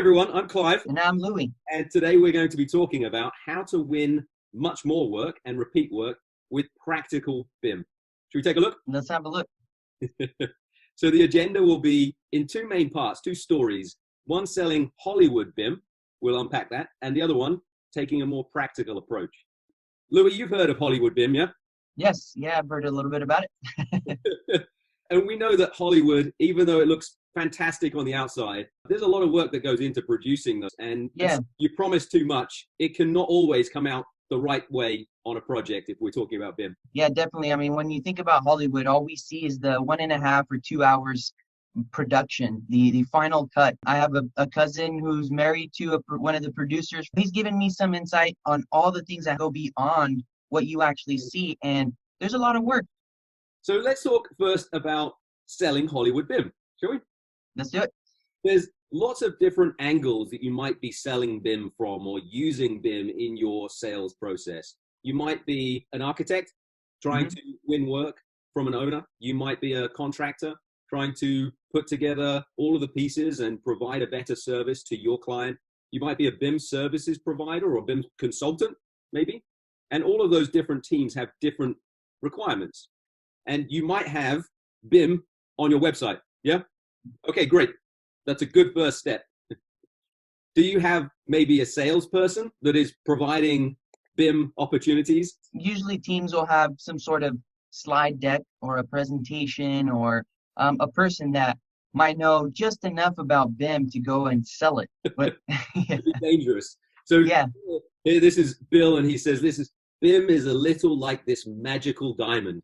Everyone, I'm Clive, And I'm Louie. and today we're going to be talking about how to win much more work and repeat work with practical BIM. Should we take a look? Let's have a look. So the agenda will be in two main parts, two stories. One selling Hollywood BIM, we'll unpack that, and the other one taking a more practical approach. Louis, you've heard of Hollywood BIM, yeah? Yes, yeah, I've heard a little bit about it. And we know that Hollywood, even though it looks fantastic on the outside, there's a lot of work that goes into producing those. And Yeah, if you promise too much, it can not always come out the right way on a project if we're talking about BIM. yeah, definitely. I mean, when you think about Hollywood, all we see is the 1.5 or 2 hours production, the final cut. I have a cousin who's married to one of the producers. He's given me some insight on all the things that go beyond what you actually see, and there's a lot of work. So let's talk first about selling Hollywood BIM, shall we? Let's do it. There's lots of different angles that you might be selling BIM from or using BIM in your sales process. You might be an architect trying Mhm. to win work from an owner. You might be a contractor trying to put together all of the pieces and provide a better service to your client. You might be a BIM services provider or BIM consultant, maybe. And all of those different teams have different requirements. And you might have BIM on your website. Yeah? Okay, great. That's a good first step. Do you have maybe a salesperson that is providing BIM opportunities? Usually teams will have some sort of slide deck or a presentation or a person that might know just enough about BIM to go and sell it. But It'd be dangerous. So yeah, here, this is Bill, and he says BIM is a little like this magical diamond,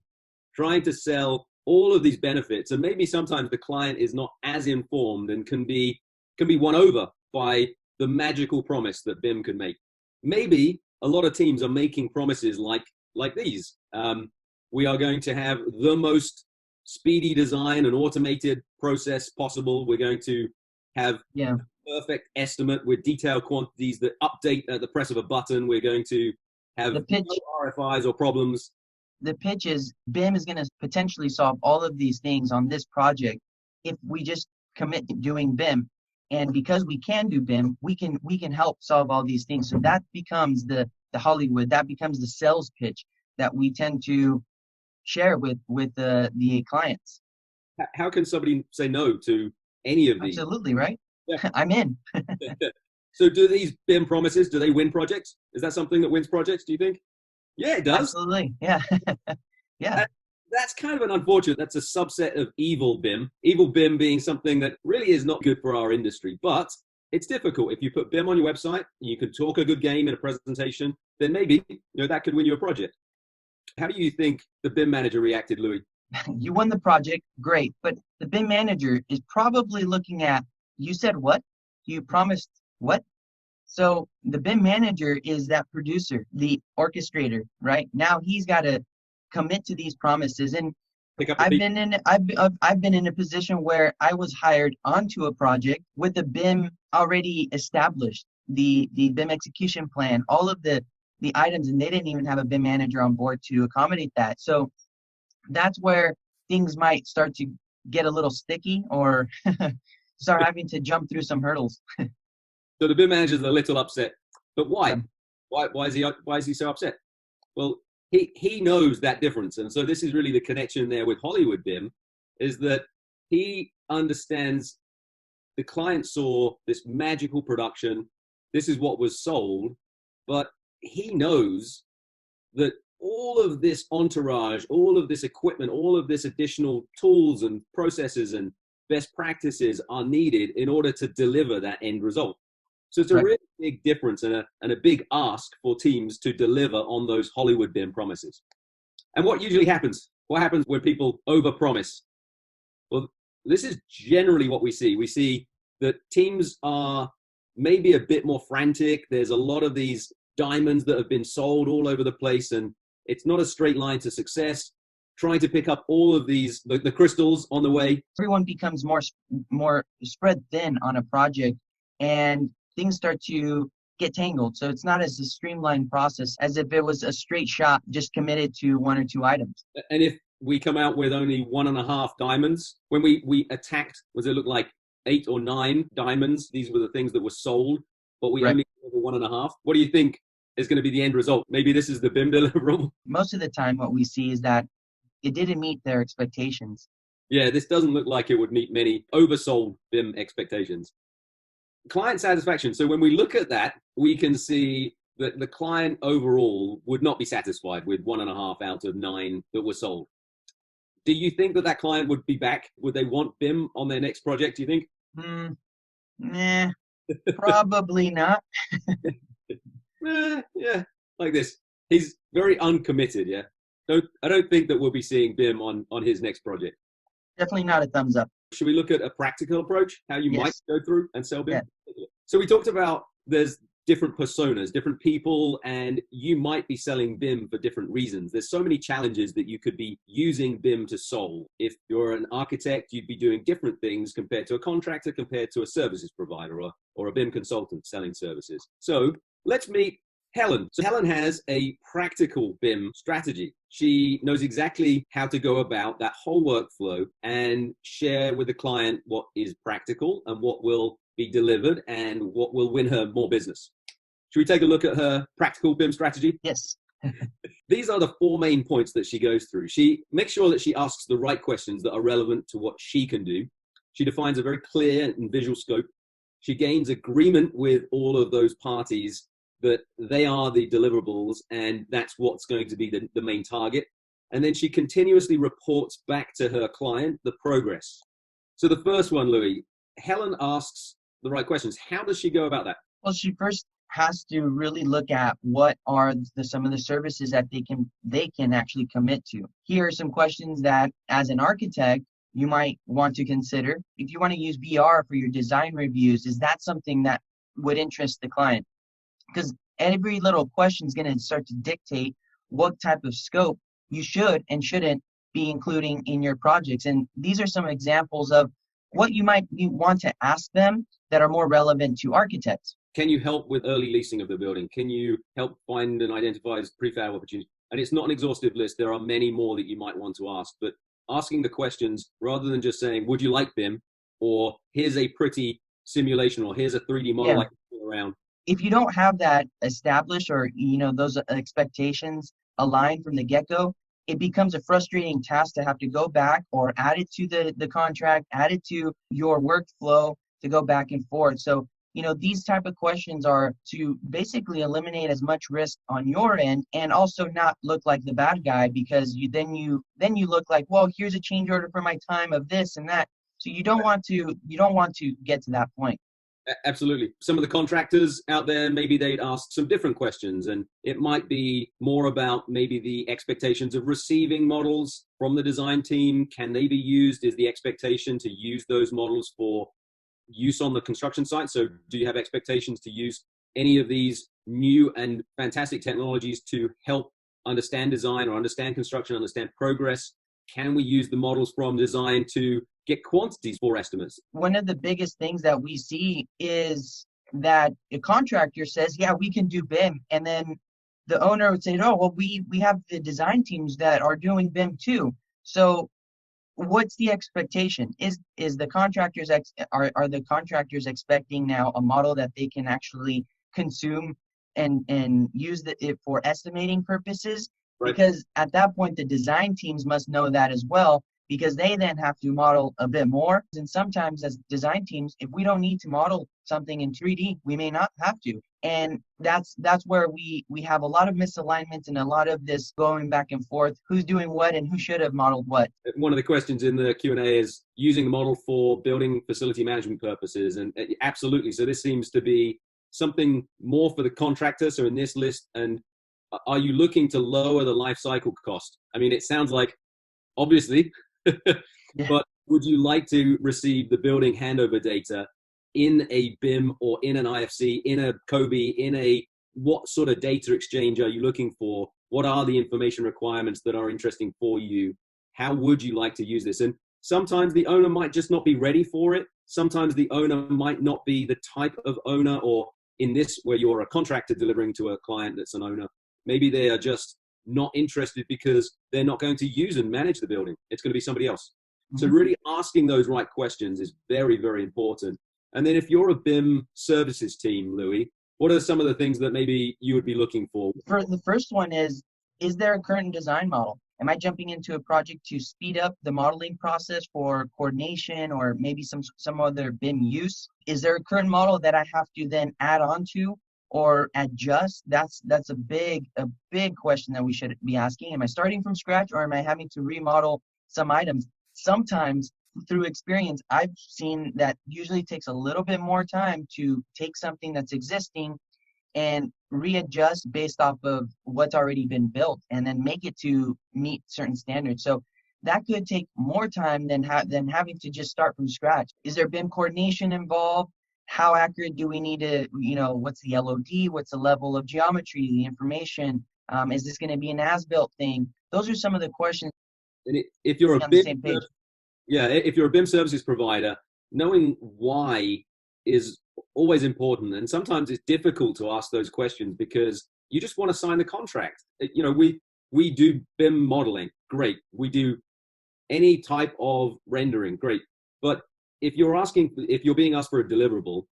trying to sell all of these benefits, and maybe sometimes the client is not as informed and can be won over by the magical promise that BIM can make. Maybe a lot of teams are making promises like these. We are going to have the most speedy design and automated process possible. We're going to have yeah. a perfect estimate with detailed quantities that update at the press of a button. We're going to have The no pitch RFIs or problems. the pitch is BIM is going to potentially solve all of these things on this project if we just commit to doing BIM. And because we can do BIM, we can help solve all these things. So that becomes the Hollywood, that becomes the sales pitch that we tend to share with the clients. How can somebody say no to any of these? Absolutely, right? Yeah. I'm in. So do these BIM promises, do they win projects? Is that something that wins projects, do you think? Yeah, it does. Absolutely. Yeah. Yeah. And that's kind of an unfortunate, that's a subset of evil BIM. Evil BIM being something that really is not good for our industry, but it's difficult. If you put BIM on your website, you can talk a good game in a presentation, then maybe that could win you a project. How do you think the BIM manager reacted, Louis? You won the project, great. But the BIM manager is probably looking at, you said what? You promised what? So the BIM manager is that producer, the orchestrator, right? Now he's got to commit to these promises. And Pick up the beat. I've been in a position where I was hired onto a project with the BIM already established, the BIM execution plan, all of the items, and they didn't even have a BIM manager on board to accommodate that. So that's where things might start to get a little sticky or start having to jump through some hurdles. So the BIM manager's a little upset. But Yeah. why? Why is he so upset? Well, he knows that difference. And so this is really the connection there with Hollywood BIM, is that he understands the client saw this magical production. This is what was sold, but he knows that all of this entourage, all of this equipment, all of this additional tools and processes and best practices are needed in order to deliver that end result. So it's a Right. really big difference and a big ask for teams to deliver on those Hollywood BIM promises. And what usually happens? What happens when people overpromise? Well, this is generally what we see. We see that teams are maybe a bit more frantic. There's a lot of these diamonds that have been sold all over the place, and it's not a straight line to success. Trying to pick up all of these, the crystals on the way. Everyone becomes more spread thin on a project, and things start to get tangled. So it's not as a streamlined process as if it was a straight shot, just committed to one or two items. And if we come out with only 1.5 diamonds, when we attacked, what does it look like? 8 or 9 diamonds. These were the things that were sold, but we Right. only deliver 1.5. What do you think is going to be the end result? Maybe this is the BIM deliverable. Most of the time, what we see is that it didn't meet their expectations. Yeah, this doesn't look like it would meet many oversold BIM expectations. Client satisfaction. So when we look at that, we can see that the client overall would not be satisfied with 1.5 out of 9 that were sold. Do you think that that client would be back? Would they want BIM on their next project, do you think? Nah, probably not. Yeah, like this. He's very uncommitted, yeah? I don't think that we'll be seeing BIM on his next project. Definitely not a thumbs up. Should we look at a practical approach, how you might Yes. go through and sell BIM? Yeah. So we talked about there's different personas, different people, and you might be selling BIM for different reasons. There's so many challenges that you could be using BIM to solve. If you're an architect, you'd be doing different things compared to a contractor, compared to a services provider or a BIM consultant selling services. So let's meet Helen. So Helen has a practical BIM strategy. She knows exactly how to go about that whole workflow and share with the client what is practical and what will be delivered and what will win her more business. Should we take a look at her practical BIM strategy? Yes. These are the 4 main points that she goes through. She makes sure that she asks the right questions that are relevant to what she can do. She defines a very clear and visual scope. She gains agreement with all of those parties that they are the deliverables and that's what's going to be the main target. And then she continuously reports back to her client the progress. So the first one, Louis, Helen asks the right questions. How does she go about that? Well, she first has to really look at what are some of the services that they can actually commit to. Here are some questions that, as an architect, you might want to consider. If you want to use VR for your design reviews, is that something that would interest the client? Because every little question is going to start to dictate what type of scope you should and shouldn't be including in your projects. And these are some examples of what you might want to ask them that are more relevant to architects. Can you help with early leasing of the building? Can you help find and identify prefab opportunities? And it's not an exhaustive list. There are many more that you might want to ask, but asking the questions rather than just saying, would you like BIM? Or here's a pretty simulation, or here's a 3D model I can put around. If you don't have that established or, those expectations aligned from the get-go, it becomes a frustrating task to have to go back or add it to the contract, add it to your workflow to go back and forth. So, these type of questions are to basically eliminate as much risk on your end and also not look like the bad guy, because you look like, well, here's a change order for my time of this and that. So you don't want to get to that point. Absolutely. Some of the contractors out there, maybe they'd ask some different questions, and it might be more about maybe the expectations of receiving models from the design team. Can they be used? Is the expectation to use those models for use on the construction site? So do you have expectations to use any of these new and fantastic technologies to help understand design or understand construction, understand progress? Can we use the models from design to get quantities for estimates? One of the biggest things that we see is that a contractor says, yeah, we can do BIM. And then the owner would say, oh, well, we have the design teams that are doing BIM too. So what's the expectation? Is the contractors are the contractors expecting now a model that they can actually consume and use it for estimating purposes? Right. Because at that point, the design teams must know that as well, because they then have to model a bit more. And sometimes as design teams, if we don't need to model something in 3D, we may not have to. And that's where we have a lot of misalignments and a lot of this going back and forth, who's doing what and who should have modeled what. One of the questions in the Q&A is using the model for building facility management purposes. And absolutely. So this seems to be something more for the contractor. So in this list, and are you looking to lower the life cycle cost? I mean, it sounds like, obviously, Yeah. But would you like to receive the building handover data in a BIM or in an IFC, in a COBie, what sort of data exchange are you looking for? What are the information requirements that are interesting for you? How would you like to use this? And sometimes the owner might just not be ready for it. Sometimes the owner might not be the type of owner, or in this, where you're a contractor delivering to a client that's an owner, maybe they are just not interested because they're not going to use and manage the building. It's going to be somebody else. So really asking those right questions is very, very important. And then if you're a BIM services team, Louis, what are some of the things that maybe you would be looking for? For the first one is there a current design model? Am I jumping into a project to speed up the modeling process for coordination or maybe some other BIM use? Is there a current model that I have to then add on to or adjust? That's a big question that we should be asking. Am I starting from scratch or am I having to remodel some items? Sometimes through experience, I've seen that usually takes a little bit more time to take something that's existing and readjust based off of what's already been built and then make it to meet certain standards. So that could take more time than having to just start from scratch. Is there BIM coordination involved? How accurate do we need to, what's the LOD? What's the level of geometry, the information? Is this going to be an as-built thing? Those are some of the questions. And if you're on the same page. If you're a BIM services provider, knowing why is always important. And sometimes it's difficult to ask those questions because you just want to sign the contract. We do BIM modeling, great. We do any type of rendering, great. But if you're being asked for a deliverable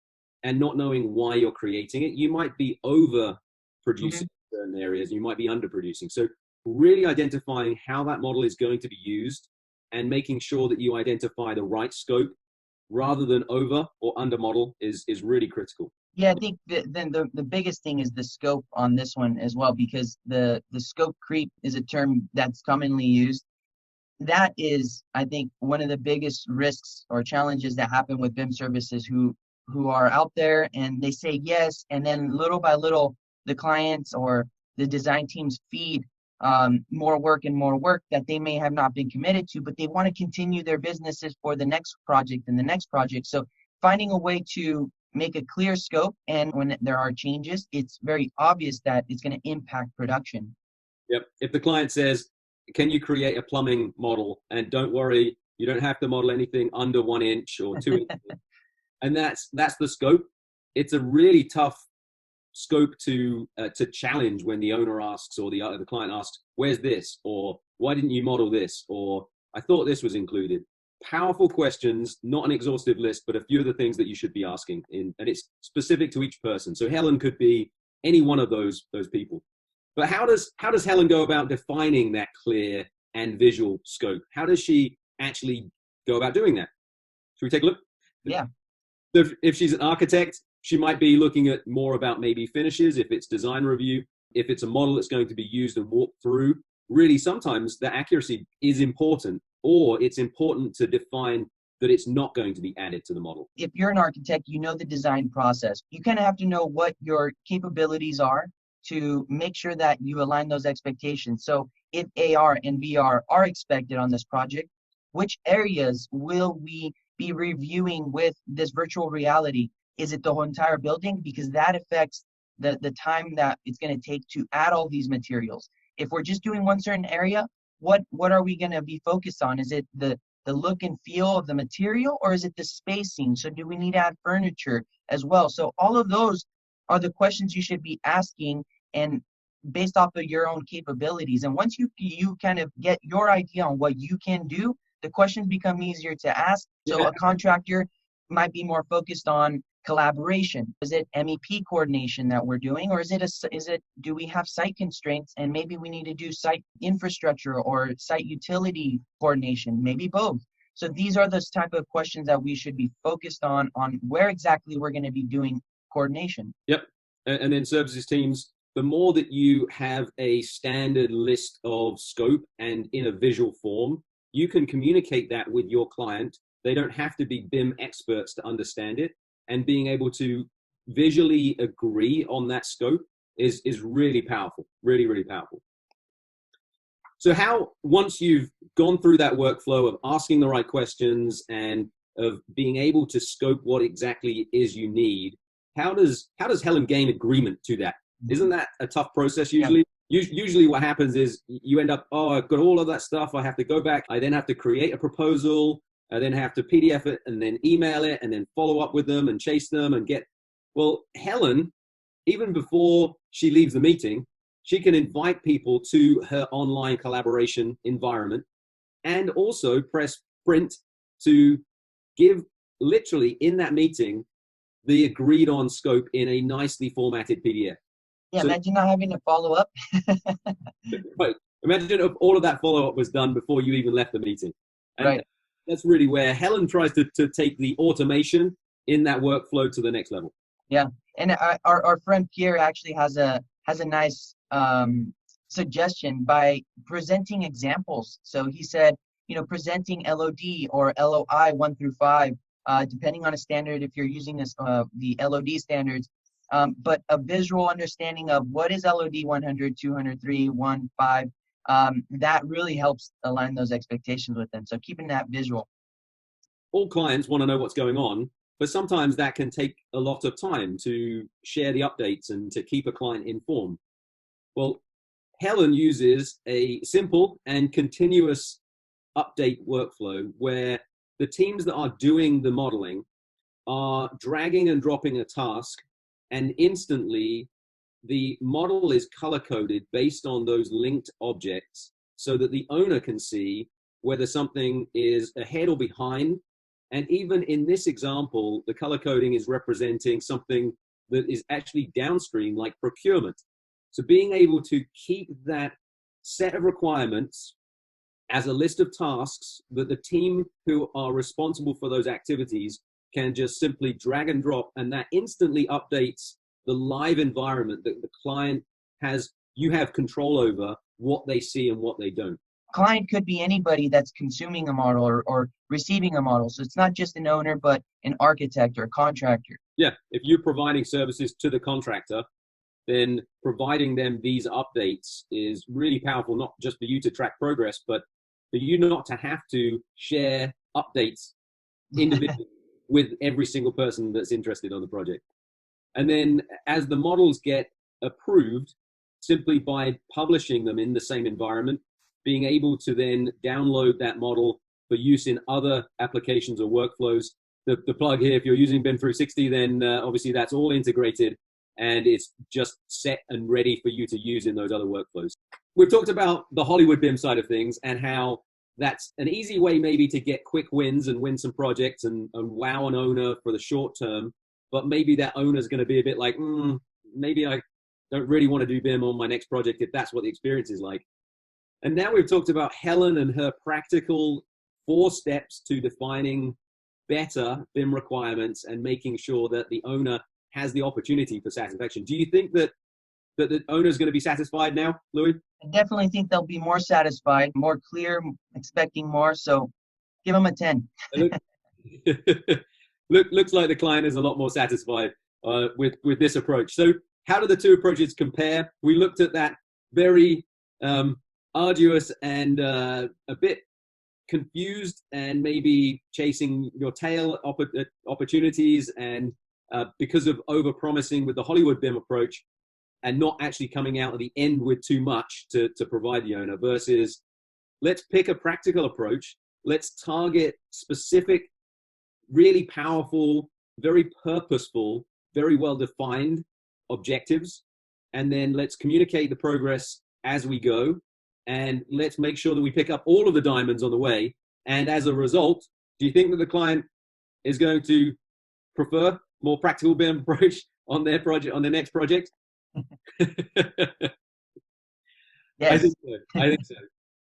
and not knowing why you're creating it, you might be over producing certain areas, you might be underproducing. So really identifying how that model is going to be used and making sure that you identify the right scope rather than over or under model is really critical. Yeah, I think then the biggest thing is the scope on this one as well, because the scope creep is a term that's commonly used. That is, I think, one of the biggest risks or challenges that happen with BIM services who are out there and they say yes, and then little by little, the clients or the design teams feed more work that they may have not been committed to, but they want to continue their businesses for the next project and the next project. So finding a way to make a clear scope, and when there are changes, it's very obvious that it's going to impact production. Yep. If the client says, can you create a plumbing model? And don't worry, you don't have to model anything under 1 inch or 2 inches. And that's the scope. It's a really tough scope to challenge when the owner asks or the client asks, where's this? Or why didn't you model this? Or I thought this was included. Powerful questions, not an exhaustive list, but a few of the things that you should be asking and it's specific to each person. So Helen could be any one of those people. But how does Helen go about defining that clear and visual scope? How does she actually go about doing that? Should we take a look? Yeah. If she's an architect, she might be looking at more about maybe finishes, if it's design review, if it's a model that's going to be used and walked through. Really, sometimes the accuracy is important, or it's important to define that it's not going to be added to the model. If you're an architect, you know the design process. You kind of have to know what your capabilities are to make sure that you align those expectations. So if AR and VR are expected on this project, which areas will we be reviewing with this virtual reality? Is it the whole entire building? Because that affects the time that it's going to take to add all these materials. If we're just doing one certain area, what are we going to be focused on? Is it the look and feel of the material, or is it the spacing? So do we need to add furniture as well? So all of those are the questions you should be asking, and based off of your own capabilities. And once you kind of get your idea on what you can do, the questions become easier to ask. So a contractor might be more focused on collaboration. Is it MEP coordination that we're doing, or do we have site constraints and maybe we need to do site infrastructure or site utility coordination? Maybe both. So these are those type of questions that we should be focused on where exactly we're going to be doing coordination. Yep. And then services teams, the more that you have a standard list of scope and in a visual form, you can communicate that with your client. They don't have to be BIM experts to understand it. And being able to visually agree on that scope is really powerful, really, really powerful. So once you've gone through that workflow of asking the right questions and of being able to scope what exactly it is you need, how does Helen gain agreement to that? Isn't that a tough process usually? Yeah. Usually what happens is you end up, I've got all of that stuff. I have to go back. I then have to create a proposal. I then have to PDF it and then email it and then follow up with them and chase them and Helen, even before she leaves the meeting, she can invite people to her online collaboration environment and also press sprint to give literally in that meeting the agreed on scope in a nicely formatted PDF. Yeah, So, imagine not having to follow up. right, imagine if all of that follow-up was done before you even left the meeting. And Right. that's really where Helen tries to take the automation in that workflow to the next level. Yeah, and our friend Pierre actually has a nice suggestion by presenting examples. So he said, presenting LOD or LOI 1 through 5, depending on a standard, if you're using this the LOD standards, but a visual understanding of what is LOD 100, 200, 3, 1, 5. That really helps align those expectations with them. So keeping that visual. All clients want to know what's going on, but sometimes that can take a lot of time to share the updates and to keep a client informed. Well, Helen uses a simple and continuous update workflow where the teams that are doing the modeling are dragging and dropping a task, and instantly the model is color coded based on those linked objects so that the owner can see whether something is ahead or behind. And even in this example, the color coding is representing something that is actually downstream, like procurement. So being able to keep that set of requirements as a list of tasks that the team who are responsible for those activities can just simply drag and drop, and that instantly updates the live environment that the client has, you have control over what they see and what they don't. Client could be anybody that's consuming a model or receiving a model. So it's not just an owner, but an architect or a contractor. Yeah, if you're providing services to the contractor, then providing them these updates is really powerful, not just for you to track progress, but for you not to have to share updates individually with every single person that's interested on the project. And then as the models get approved, simply by publishing them in the same environment, being able to then download that model for use in other applications or workflows. The plug here, if you're using BIM 360, then obviously that's all integrated and it's just set and ready for you to use in those other workflows. We've talked about the Hollywood BIM side of things and how that's an easy way maybe to get quick wins and win some projects and wow an owner for the short term. But maybe that owner's going to be a bit like, maybe I don't really want to do BIM on my next project if that's what the experience is like. And now we've talked about Helen and her practical 4 steps to defining better BIM requirements and making sure that the owner has the opportunity for satisfaction. Do you think that the owner is going to be satisfied now, Louis? I definitely think they'll be more satisfied, more clear, expecting more. So give them a 10. Looks like the client is a lot more satisfied with this approach. So how do the two approaches compare? We looked at that very arduous and a bit confused and maybe chasing your tail opportunities and because of over-promising with the Hollywood BIM approach and not actually coming out at the end with too much to provide the owner versus let's pick a practical approach. Let's target specific, really powerful, very purposeful, very well-defined objectives. And then let's communicate the progress as we go. And let's make sure that we pick up all of the diamonds on the way. And as a result, do you think that the client is going to prefer more practical BIM approach on their project, on their next project? Yes. I think so.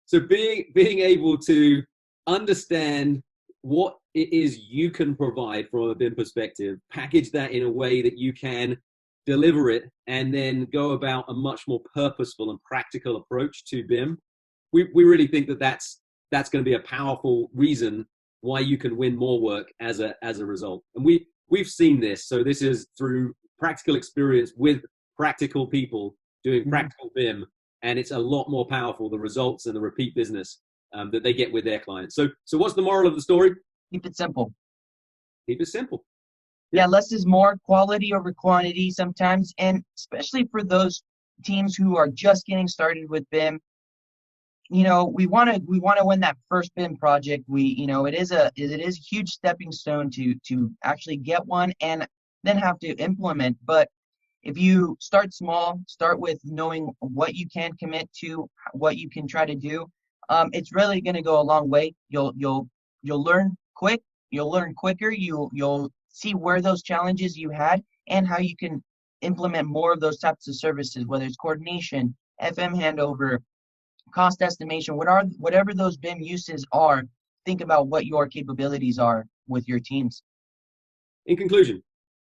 So being able to understand what it is you can provide from a BIM perspective, package that in a way that you can deliver it, and then go about a much more purposeful and practical approach to BIM. We really think that that's going to be a powerful reason why you can win more work as a result. And we've seen this. So this is through practical experience with practical people doing practical BIM, and it's a lot more powerful, the results and the repeat business that they get with their clients. So what's the moral of the story? Keep it simple. Keep it simple. Yeah, less is more, quality over quantity sometimes, and especially for those teams who are just getting started with BIM. We want to win that first BIM project. It is a huge stepping stone to actually get one and then have to implement. But if you start small, start with knowing what you can commit to, what you can try to do, it's really going to go a long way. You'll you'll learn quick, you'll learn quicker, you'll see where those challenges you had and how you can implement more of those types of services, whether it's coordination, FM handover, cost estimation, whatever those BIM uses are. Think about what your capabilities are with your teams. In conclusion,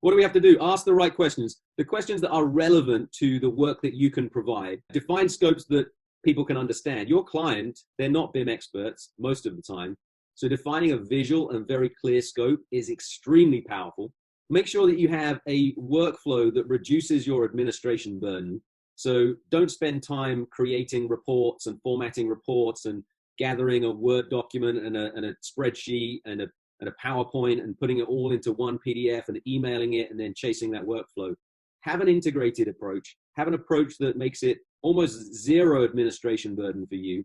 what do we have to do? Ask the right questions, the questions that are relevant to the work that you can provide. Define scopes that people can understand. Your client, they're not BIM experts most of the time. So defining a visual and very clear scope is extremely powerful. Make sure that you have a workflow that reduces your administration burden. So don't spend time creating reports and formatting reports and gathering a Word document and a spreadsheet and a PowerPoint and putting it all into one PDF and emailing it and then chasing that workflow. Have an integrated approach. Have an approach that makes it almost zero administration burden for you.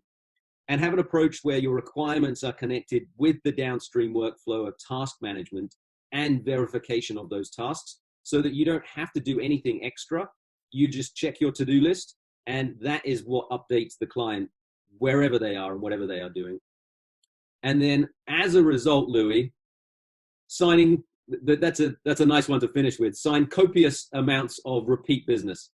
And have an approach where your requirements are connected with the downstream workflow of task management and verification of those tasks so that you don't have to do anything extra. You just check your to-do list, and that is what updates the client wherever they are and whatever they are doing. And then as a result, Louis, signing, that's a nice one to finish with, sign copious amounts of repeat business.